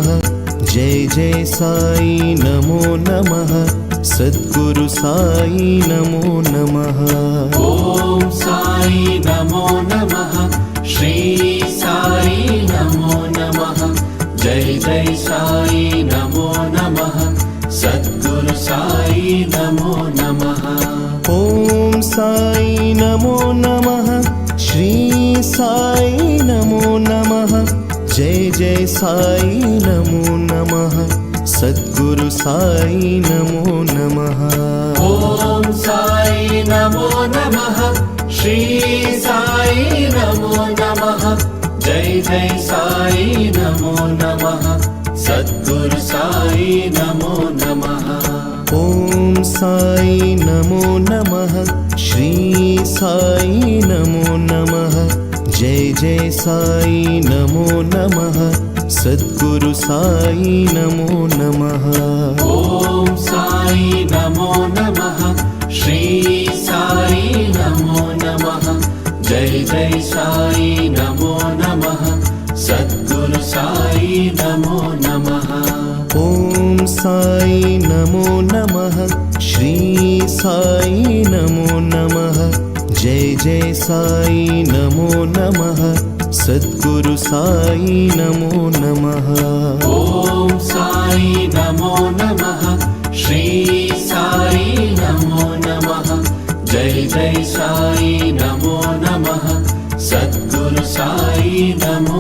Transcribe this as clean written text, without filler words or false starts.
जय जय साई नमो नमः। सद्गुरु साई नमो नमः। ओम साई नमो नमः। श्री साई नमो नमः। जय जय साई नमो नमः। सद्गुरु साई नमो नमः। ओम साई नमो नमः। श्री साई नमो नमः। जय जय साई नमो नमः। सद्गुरु साई नमो नमः। ओम साई नमो नमः। श्री साई नमो नमः। जय जय साई नमो नमः। सद्गुरु साई नमो नमः। ओम साई नमो नमः। श्री साई नमो नमः। जय जय साई नमो नमः। सद्गुरु साई नमो नमः। ओम साई नमो नमः। श्री साई नमो नमः। जय जय साई नमो नमः। सद्गुरु साई नमो नमः। ओम साई नमो नमः। श्री साई नमो नमः। जय जय साई नमो नमः। सद्गुरु साई नमो नमः। ओम साई नमो नमः। श्री साई नमो नमः। जय जय साई नमो नमः। सद्गुरु साई नमो